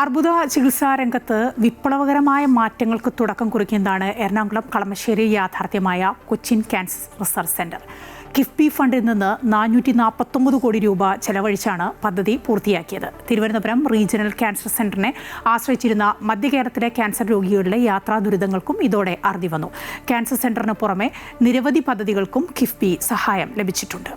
അർബുദ ചികിത്സാ രംഗത്ത് വിപ്ലവകരമായ മാറ്റങ്ങൾക്ക് തുടക്കം കുറിക്കുന്നതാണ് എറണാകുളം കളമശ്ശേരി യാഥാർത്ഥ്യമായ Cochin cancer research centre. KIIFB ഫണ്ടിൽ നിന്ന് 449 കോടി രൂപ ചെലവഴിച്ചാണ് പദ്ധതി പൂർത്തിയാക്കിയത്. തിരുവനന്തപുരം റീജിയണൽ ക്യാൻസർ സെന്ററിനെ ആശ്രയിച്ചിരുന്ന മധ്യ കേരളത്തിലെ ക്യാൻസർ രോഗികളുടെ യാത്രാ ദുരിതങ്ങൾക്കും ഇതോടെ അറുതി വന്നു. ക്യാൻസർ സെന്ററിന് പുറമെ നിരവധി പദ്ധതികൾക്കും കിഫ്ബി സഹായം ലഭിച്ചിട്ടുണ്ട്.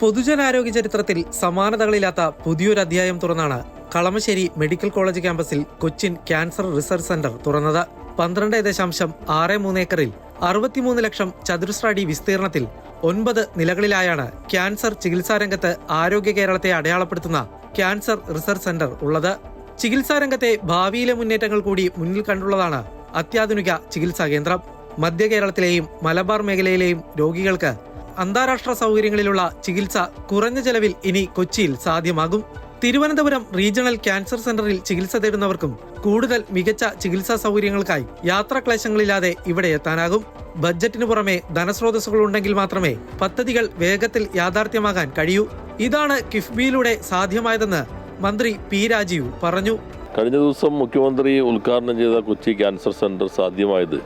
പൊതുജനാരോഗ്യ ചരിത്രത്തിൽ സമാനതകളില്ലാത്ത പുതിയൊരു അധ്യായം തുറന്നാണ് കളമശ്ശേരി മെഡിക്കൽ കോളേജ് ക്യാമ്പസിൽ കൊച്ചിൻ ക്യാൻസർ റിസർച്ച് സെന്റർ തുറന്നത്. 12.63 ഏക്കറിൽ 63 ലക്ഷം ചതുരശ്ര അടി വിസ്തീർണത്തിൽ 9 നിലകളിലായാണ് ക്യാൻസർ ചികിത്സാരംഗത്ത് ആരോഗ്യ കേരളത്തെ അടയാളപ്പെടുത്തുന്ന ക്യാൻസർ റിസർച്ച് സെന്റർ ഉള്ളത്. ചികിത്സാരംഗത്തെ ഭാവിയിലെ മുന്നേറ്റങ്ങൾ കൂടി മുന്നിൽ കണ്ടുള്ളതാണ് അത്യാധുനിക ചികിത്സാ കേന്ദ്രം. മധ്യ കേരളത്തിലെയും മലബാർ മേഖലയിലെയും രോഗികൾക്ക് അന്താരാഷ്ട്ര സൗകര്യങ്ങളിലുള്ള ചികിത്സ കുറഞ്ഞ ചെലവിൽ ഇനി കൊച്ചിയിൽ സാധ്യമാകും. തിരുവനന്തപുരം റീജിയണൽ ക്യാൻസർ സെന്ററിൽ ചികിത്സ തേടുന്നവർക്കും കൂടുതൽ മികച്ച ചികിത്സാ സൗകര്യങ്ങൾക്കായി യാത്രാക്ലേശങ്ങളില്ലാതെ ഇവിടെ എത്താനാകും. ബഡ്ജറ്റിന് പുറമെ ധനസ്രോതസ്സുകൾ ഉണ്ടെങ്കിൽ മാത്രമേ പദ്ധതികൾ വേഗത്തിൽ യാഥാർത്ഥ്യമാകാൻ കഴിയൂ. ഇതാണ് കിഫ്ബിയിലൂടെ സാധ്യമായതെന്ന് മന്ത്രി പി രാജീവ് പറഞ്ഞു. കഴിഞ്ഞ ദിവസം മുഖ്യമന്ത്രി ഉദ്ഘാടനം ചെയ്ത കൊച്ചി ക്യാൻസർ സെന്റർ സാധ്യമായത്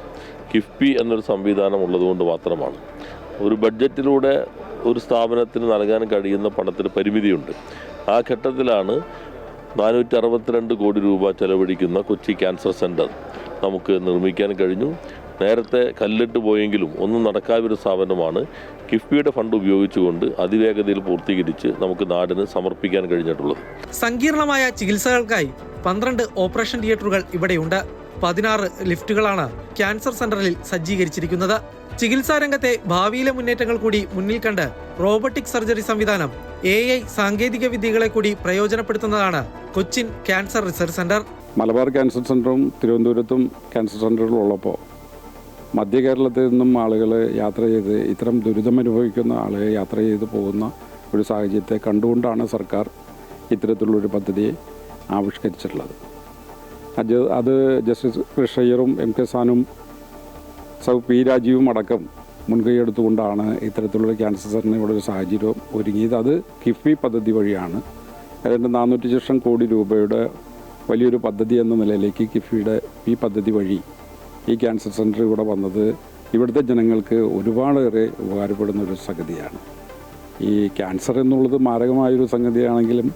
കിഫ്ബി എന്നൊരു സംവിധാനം ഉള്ളതുകൊണ്ട് മാത്രമാണ്. ഒരു ബഡ്ജറ്റിലൂടെ ഒരു സ്ഥാപനത്തിന് നൽകാൻ കഴിയുന്ന പണത്തിന് പരിമിതിയുണ്ട്. ആ ഘട്ടത്തിലാണ് 462 കോടി രൂപ ചെലവഴിക്കുന്ന കൊച്ചി ക്യാൻസർ സെന്റർ നമുക്ക് നിർമ്മിക്കാൻ കഴിഞ്ഞു. നേരത്തെ കല്ലിട്ട് പോയെങ്കിലും ഒന്നും നടക്കാത്തൊരു സ്ഥാപനമാണ് കിഫ്ബിയുടെ ഫണ്ട് ഉപയോഗിച്ചുകൊണ്ട് അതിവേഗതയിൽ പൂർത്തീകരിച്ച് നമുക്ക് നാടിന് സമർപ്പിക്കാൻ കഴിഞ്ഞിട്ടുള്ളത്. സങ്കീർണമായ ചികിത്സകൾക്കായി 12 ഓപ്പറേഷൻ തിയേറ്ററുകൾ ഇവിടെയുണ്ട്. 16 ലിഫ്റ്റുകളാണ് ക്യാൻസർ സെന്ററിൽ സജ്ജീകരിച്ചിരിക്കുന്നത്. ചികിത്സാ രംഗത്തെ ഭാവിയിലെ മുന്നേറ്റങ്ങൾ കൂടി മുന്നിൽ കണ്ട് റോബോട്ടിക് സർജറി സംവിധാനം, AI സാങ്കേതിക വിദ്യകളെ കൂടി പ്രയോജനപ്പെടുത്തുന്നതാണ് Cochin cancer research centre. Malabar cancer സെന്ററും തിരുവനന്തപുരത്തും ക്യാൻസർ സെന്ററുകളും ഉള്ളപ്പോൾ മധ്യ കേരളത്തിൽ നിന്നും ആളുകൾ യാത്ര ചെയ്ത് ഇത്തരം ദുരിതം അനുഭവിക്കുന്ന ആളുകൾ യാത്ര ചെയ്ത് പോകുന്ന ഒരു സാഹചര്യത്തെ കണ്ടുകൊണ്ടാണ് സർക്കാർ ഇത്തരത്തിലുള്ളൊരു പദ്ധതിയെ ആവിഷ്കരിച്ചിട്ടുള്ളത്. അത് ജസ്റ്റിസ് കൃഷ്ണയ്യറും MK സാനും പി രാജീവും അടക്കം മുൻകൈയെടുത്തുകൊണ്ടാണ് ഇത്തരത്തിലുള്ള ക്യാൻസർ സെന്ററിന് ഇവിടെ ഒരു സാഹചര്യം ഒരുങ്ങിയത്. അത് കിഫ്ബി പദ്ധതി വഴിയാണ്. ഏതാണ്ട് 400 കോടി രൂപയുടെ വലിയൊരു പദ്ധതി എന്ന നിലയിലേക്ക് കിഫ്ബിയുടെ ഈ പദ്ധതി വഴി ഈ ക്യാൻസർ സെന്റർ ഇവിടെ വന്നത് ഇവിടുത്തെ ജനങ്ങൾക്ക് ഒരുപാടേറെ ഉപകാരപ്പെടുന്ന ഒരു സംഗതിയാണ്. ഈ ക്യാൻസർ എന്നുള്ളത് മാരകമായൊരു സംഗതിയാണെങ്കിലും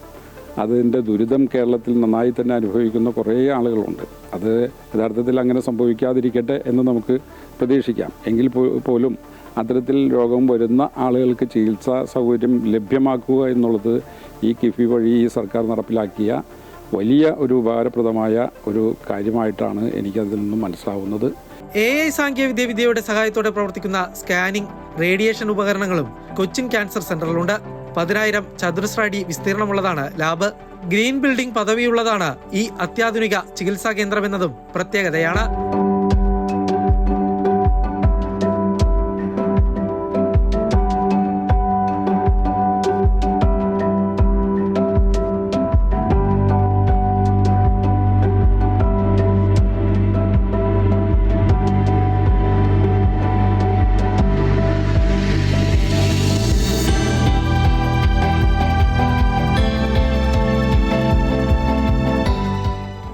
അതിൻ്റെ ദുരിതം കേരളത്തിൽ നന്നായി തന്നെ അനുഭവിക്കുന്ന കുറേ ആളുകളുണ്ട്. അത് യഥാർത്ഥത്തിൽ അങ്ങനെ സംഭവിക്കാതിരിക്കട്ടെ എന്ന് നമുക്ക് പ്രതീക്ഷിക്കാം. എങ്കിൽ പോലും അത്തരത്തിൽ രോഗം വരുന്ന ആളുകൾക്ക് ചികിത്സാ സൗകര്യം ലഭ്യമാക്കുക എന്നുള്ളത് ഈ കിഫ്ബി വഴി ഈ സർക്കാർ നടപ്പിലാക്കിയ വലിയ ഒരു ഉപകാരപ്രദമായ ഒരു കാര്യമായിട്ടാണ് എനിക്കതിൽ നിന്നും മനസ്സിലാവുന്നത്. AI സാങ്കേതിക വിദ്യയുടെ സഹായത്തോടെ പ്രവർത്തിക്കുന്ന സ്കാനിംഗ്, റേഡിയേഷൻ ഉപകരണങ്ങളും കൊച്ചിൻ ക്യാൻസർ സെന്ററിലുണ്ട്. 10,000 ചതുരശ്ര അടി വിസ്തീർണമുള്ളതാണ് ലാബ്. ഗ്രീൻ ബിൽഡിംഗ് പദവിയുള്ളതാണ് ഈ അത്യാധുനിക ചികിത്സാ കേന്ദ്രമെന്നതും പ്രത്യേകതയാണ്.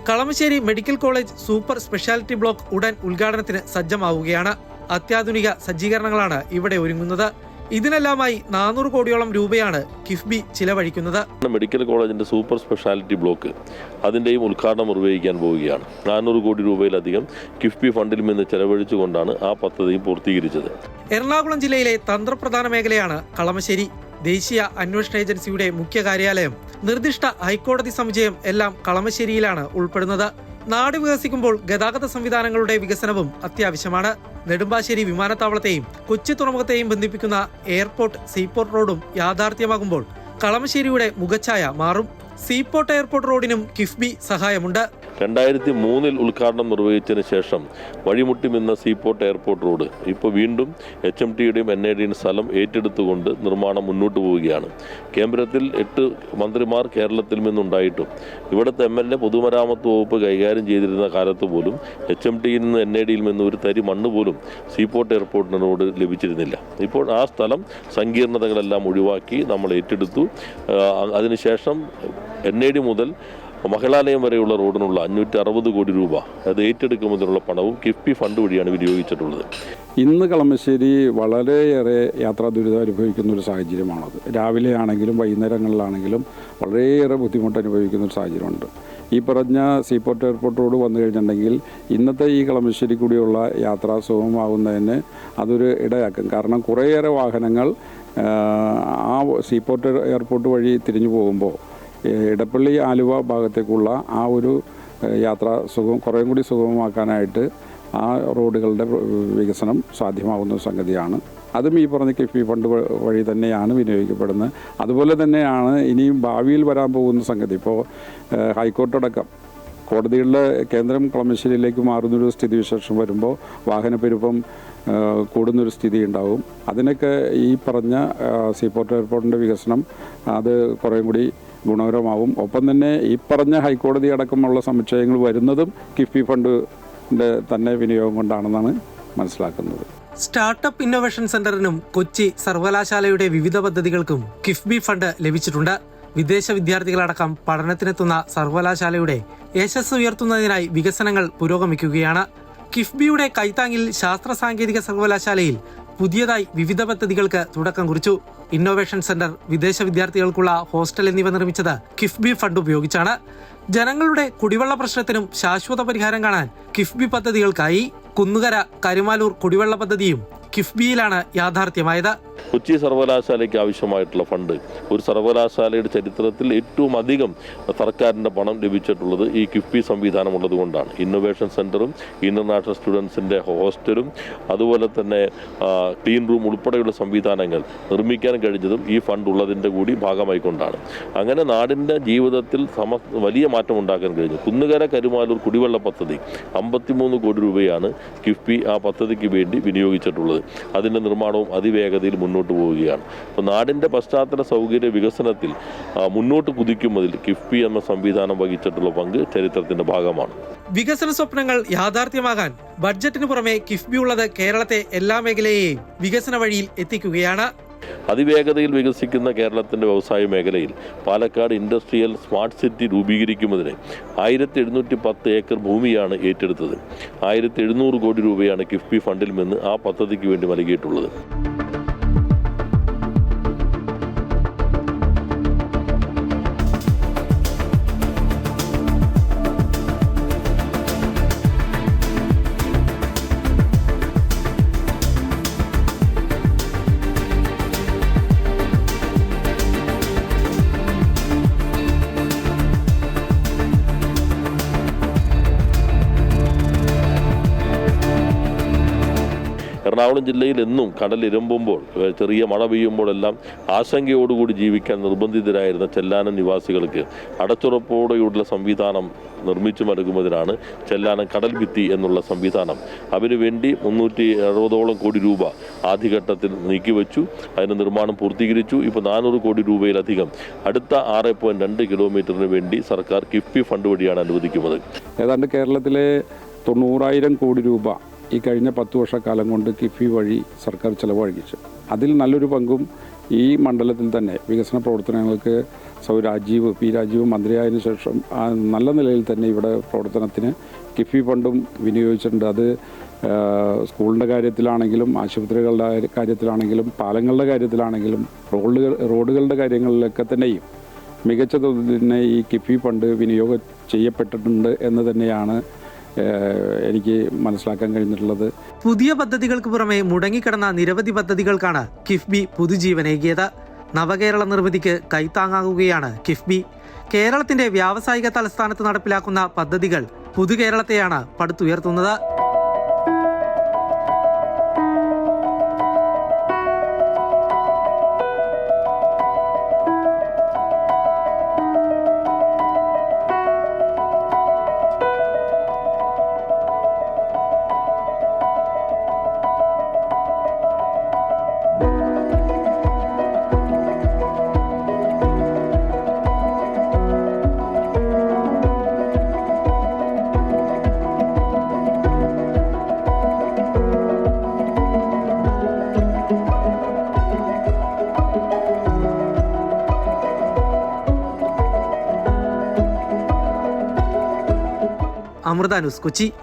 Kalamassery medical college super speciality block ഉടൻ ഉദ്ഘാടനത്തിന് സജ്ജമാവുകയാണ്. അത്യാധുനിക സജ്ജീകരണങ്ങളാണ് ഇവിടെ ഒരുങ്ങുന്നത്. ഇതിനെല്ലാമായി 400 കോടിയോളം രൂപയാണ് കിഫ്ബി ചിലവഴിക്കുന്നത്. മെഡിക്കൽ കോളേജിന്റെ സൂപ്പർ സ്പെഷ്യാലിറ്റി ബ്ലോക്ക് അതിന്റെയും ഉദ്ഘാടനം നിർവഹിക്കാൻ പോവുകയാണ്. 400 കോടി രൂപയിലധികം കിഫ്ബി ഫണ്ടിൽ നിന്ന് ചെലവഴിച്ചുകൊണ്ടാണ് ആ പദ്ധതി പൂർത്തീകരിച്ചത്. എറണാകുളം ജില്ലയിലെ തന്ത്രപ്രധാന മേഖലയാണ് കളമശ്ശേരി. ദേശീയ അന്വേഷണ ഏജൻസിയുടെ മുഖ്യ കാര്യാലയം, നിർദ്ദിഷ്ട ഹൈക്കോടതി സമുച്ചയം എല്ലാം കളമശ്ശേരിയിലാണ് ഉൾപ്പെടുന്നത്. നാട് വികസിക്കുമ്പോൾ ഗതാഗത സംവിധാനങ്ങളുടെ വികസനവും അത്യാവശ്യമാണ്. നെടുമ്പാശ്ശേരി വിമാനത്താവളത്തെയും കൊച്ചി തുറമുഖത്തെയും ബന്ധിപ്പിക്കുന്ന എയർപോർട്ട് സീപോർട്ട് റോഡും യാഥാർത്ഥ്യമാകുമ്പോൾ കളമശ്ശേരിയുടെ മുഖച്ഛായ മാറും. സീപോർട്ട് എയർപോർട്ട് റോഡിനും കിഫ്ബി സഹായമുണ്ട്. 2003 ഉദ്ഘാടനം നിർവഹിച്ചതിന് ശേഷം വഴിമുട്ടി നിന്ന സീപോർട്ട് എയർപോർട്ട് റോഡ് ഇപ്പോൾ വീണ്ടും HMTയുടെയും NIDയുടെയും സ്ഥലം ഏറ്റെടുത്തുകൊണ്ട് നിർമ്മാണം മുന്നോട്ട് പോവുകയാണ്. കേന്ദ്രത്തിൽ 8 മന്ത്രിമാർ കേരളത്തിൽ നിന്നുണ്ടായിട്ടും ഇവിടുത്തെ MLA പൊതുമരാമത്ത് വകുപ്പ് കൈകാര്യം ചെയ്തിരുന്ന കാലത്ത് പോലും HMTയിൽ നിന്ന് NIDയിൽ നിന്ന് ഒരു തരി മണ്ണ് പോലും സീപോർട്ട് എയർപോർട്ടിനോട് ലഭിച്ചിരുന്നില്ല. ഇപ്പോൾ ആ സ്ഥലം സങ്കീർണതകളെല്ലാം ഒഴിവാക്കി നമ്മൾ ഏറ്റെടുത്തു. അതിനുശേഷം NID മുതൽ മഹിളാലയം വരെയുള്ള റോഡിനുള്ള 560 കോടി രൂപ അത് ഏറ്റെടുക്കുന്നതിനുള്ള പണവും കിഫ്ബി ഫണ്ട് വഴിയാണ് വിനിയോഗിച്ചിട്ടുള്ളത്. ഇന്ന് കളമശ്ശേരി വളരെയേറെ യാത്രാ ദുരിതം അനുഭവിക്കുന്ന ഒരു സാഹചര്യമാണത്. രാവിലെ ആണെങ്കിലും വൈകുന്നേരങ്ങളിലാണെങ്കിലും വളരെയേറെ ബുദ്ധിമുട്ട് അനുഭവിക്കുന്ന ഒരു സാഹചര്യമുണ്ട്. ഈ പറഞ്ഞ സീപോർട്ട് എയർപോർട്ട് റോഡ് വന്നു കഴിഞ്ഞിട്ടുണ്ടെങ്കിൽ ഇന്നത്തെ ഈ കളമശ്ശേരി കൂടിയുള്ള യാത്രാ സുഗമമാകുന്നതിന് അതൊരു ഇടയാക്കും. കാരണം കുറേയേറെ വാഹനങ്ങൾ ആ സീപോർട്ട് എയർപോർട്ട് വഴി തിരിഞ്ഞു പോകുമ്പോൾ ഇടപ്പള്ളി ആലുവ ഭാഗത്തേക്കുള്ള ആ ഒരു യാത്രാ കുറേയും കൂടി സുഗമമാക്കാനായിട്ട് ആ റോഡുകളുടെ വികസനം സാധ്യമാകുന്ന സംഗതിയാണ്. അതും ഈ പറഞ്ഞ കിഫ്ബി ഫണ്ട് വഴി തന്നെയാണ് വിനിയോഗിക്കപ്പെടുന്നത്. അതുപോലെ തന്നെയാണ് ഇനിയും ഭാവിയിൽ വരാൻ പോകുന്ന സംഗതി. ഇപ്പോൾ ഹൈക്കോർട്ടടക്കം കോടതികളിലെ കേന്ദ്രം കളമശ്ശേരിയിലേക്ക് മാറുന്നൊരു സ്ഥിതിവിശേഷം വരുമ്പോൾ വാഹനപ്പെരുപ്പം കൂടുന്നൊരു സ്ഥിതി ഉണ്ടാവും. അതിനൊക്കെ ഈ പറഞ്ഞ സീപോർട്ട് എയർപോർട്ടിൻ്റെ വികസനം അത് കുറേയും കൂടി ഗുണകരമാവും. ഒപ്പം തന്നെ ഈ പറഞ്ഞ ഹൈക്കോടതി അടക്കമുള്ള സമുച്ചയങ്ങൾ വരുന്നതും കിഫ്ബി ഫണ്ടിൻ്റെ തന്നെ വിനിയോഗം കൊണ്ടാണെന്നാണ് മനസ്സിലാക്കുന്നത്. സ്റ്റാർട്ടപ്പ് ഇന്നോവേഷൻ സെന്ററിനും കൊച്ചി സർവകലാശാലയുടെ വിവിധ പദ്ധതികൾക്കും കിഫ്ബി ഫണ്ട് ലഭിച്ചിട്ടുണ്ട്. വിദേശ വിദ്യാർത്ഥികളടക്കം പഠനത്തിനെത്തുന്ന സർവകലാശാലയുടെ യശസ് ഉയർത്തുന്നതിനായി വികസനങ്ങൾ പുരോഗമിക്കുകയാണ്. കിഫ്ബിയുടെ കൈത്താങ്ങിൽ ശാസ്ത്ര സാങ്കേതിക സർവകലാശാലയിൽ പുതിയതായി വിവിധ പദ്ധതികൾക്ക് തുടക്കം കുറിച്ചു. ഇന്നോവേഷൻ സെന്റർ, വിദേശ വിദ്യാർത്ഥികൾക്കുള്ള ഹോസ്റ്റൽ എന്നിവ നിർമ്മിച്ചത് കിഫ്ബി ഫണ്ട് ഉപയോഗിച്ചാണ്. ജനങ്ങളുടെ കുടിവെള്ള പ്രശ്നത്തിനും ശാശ്വത പരിഹാരം കാണാൻ കിഫ്ബി പദ്ധതികൾക്കായി കുന്നുകര കരുമാലൂർ കുടിവെള്ള പദ്ധതിയും കിഫ്ബിയിലാണ് യാഥാർത്ഥ്യമായത്. കൊച്ചി സർവകലാശാലയ്ക്ക് ആവശ്യമായിട്ടുള്ള ഫണ്ട് ഒരു സർവകലാശാലയുടെ ചരിത്രത്തിൽ ഏറ്റവും അധികം സർക്കാരിൻ്റെ പണം ലഭിച്ചിട്ടുള്ളത് ഈ കിഫ്ബി സംവിധാനം ഉള്ളതുകൊണ്ടാണ്. ഇന്നൊവേഷൻ സെൻറ്ററും ഇന്റർനാഷണൽ സ്റ്റുഡൻസിൻ്റെ ഹോസ്റ്റലും അതുപോലെ തന്നെ ക്ലീൻ റൂം ഉൾപ്പെടെയുള്ള സംവിധാനങ്ങൾ നിർമ്മിക്കാൻ കഴിഞ്ഞതും ഈ ഫണ്ട് ഉള്ളതിൻ്റെ കൂടി ഭാഗമായിക്കൊണ്ടാണ്. അങ്ങനെ നാടിൻ്റെ ജീവിതത്തിൽ വലിയ മാറ്റം ഉണ്ടാക്കാൻ കഴിഞ്ഞു. കുന്നുകര കരുമാലൂർ കുടിവെള്ള പദ്ധതി 53 കോടി രൂപയാണ് കിഫ്ബി ആ പദ്ധതിക്ക് വേണ്ടി വിനിയോഗിച്ചിട്ടുള്ളത്. അതിൻ്റെ നിർമ്മാണവും അതിവേഗതയിൽ മുന്നോട്ട് പോവുകയാണ്. അപ്പോൾ നാടിൻ്റെ പശ്ചാത്തല സൗകര്യ വികസനത്തിൽ മുന്നോട്ട് കുതിക്കുന്നതിൽ കിഫ്ബി എന്ന സംവിധാനം വഹിച്ചിട്ടുള്ള പങ്ക് ചരിത്രത്തിന്റെ ഭാഗമാണ്. വികസന സ്വപ്നങ്ങൾ യാഥാർത്ഥ്യമാകാൻ ബഡ്ജറ്റിന് പുറമെ കിഫ്ബി ഉള്ളത് കേരളത്തെ എല്ലാ മേഖലയെയും വികസന വഴിയിൽ എത്തിക്കുകയാണ്. അതിവേഗതയിൽ വികസിക്കുന്ന കേരളത്തിൻ്റെ വ്യവസായ മേഖലയിൽ പാലക്കാട് ഇൻഡസ്ട്രിയൽ സ്മാർട്ട് സിറ്റി രൂപീകരിക്കുന്നതിന് 1710 ഏക്കർ ഭൂമിയാണ് ഏറ്റെടുത്തത്. 1700 കോടി രൂപയാണ് കിഫ്ബി ഫണ്ടിൽ നിന്ന് ആ പദ്ധതിക്ക് വേണ്ടി നൽകിയിട്ടുള്ളത്. എറണാകുളം ജില്ലയിൽ എന്നും കടലിരമ്പുമ്പോൾ ചെറിയ മഴ പെയ്യുമ്പോഴെല്ലാം ആശങ്കയോടുകൂടി ജീവിക്കാൻ നിർബന്ധിതരായിരുന്ന ചെല്ലാനം നിവാസികൾക്ക് അടച്ചുറപ്പോടെയുള്ള സംവിധാനം നിർമ്മിച്ചു നൽകുന്നതിനാണ് ചെല്ലാനം കടൽ ഭിത്തി എന്നുള്ള സംവിധാനം. അതിനുവേണ്ടി 360 കോടി രൂപ ആദ്യഘട്ടത്തിൽ നീക്കിവെച്ചു. അതിൻ്റെ നിർമ്മാണം പൂർത്തീകരിച്ചു. ഇപ്പോൾ 400 കോടി രൂപയിലധികം അടുത്ത 6.2 കിലോമീറ്ററിന് വേണ്ടി സർക്കാർ കിഫ്ബി ഫണ്ട് വഴിയാണ് അനുവദിക്കുന്നത്. ഏതാണ്ട് കേരളത്തിലെ 90,000 കോടി രൂപ ഈ കഴിഞ്ഞ 10 വർഷക്കാലം കൊണ്ട് കിഫ്ബി വഴി സർക്കാർ ചെലവഴിച്ചു. അതിൽ നല്ലൊരു പങ്കും ഈ മണ്ഡലത്തിൽ തന്നെ വികസന പ്രവർത്തനങ്ങൾക്ക് പി രാജീവ് മന്ത്രിയായതിനു ശേഷം നല്ല നിലയിൽ തന്നെ ഇവിടെ പ്രവർത്തനത്തിന് കിഫ്ബി ഫണ്ടും വിനിയോഗിച്ചിട്ടുണ്ട്. അത് സ്കൂളിൻ്റെ കാര്യത്തിലാണെങ്കിലും ആശുപത്രികളുടെ കാര്യത്തിലാണെങ്കിലും പാലങ്ങളുടെ കാര്യത്തിലാണെങ്കിലും റോഡുകളുടെ കാര്യങ്ങളിലൊക്കെ തന്നെയും മികച്ച തോതിൽ ഈ കിഫ്ബി ഫണ്ട് വിനിയോഗം ചെയ്യപ്പെട്ടിട്ടുണ്ട് എന്ന് തന്നെയാണ് എനിക്ക് മനസ്സിലാക്കാൻ കഴിഞ്ഞിട്ടുള്ളത്. പുതിയ പദ്ധതികൾക്ക് പുറമെ മുടങ്ങിക്കിടന്ന നിരവധി പദ്ധതികൾക്കാണ് കിഫ്ബി പുതുജീവനേകിയത്. നവകേരള നിർമ്മിതിക്ക് കൈത്താങ്ങാകുകയാണ് കിഫ്ബി. കേരളത്തിന്റെ വ്യാവസായിക തലസ്ഥാനത്ത് നടപ്പിലാക്കുന്ന പദ്ധതികൾ പുതുകേരളത്തെയാണ് പടുത്തുയർത്തുന്നത്. അമൃത ന്യൂസ്, കൊച്ചി.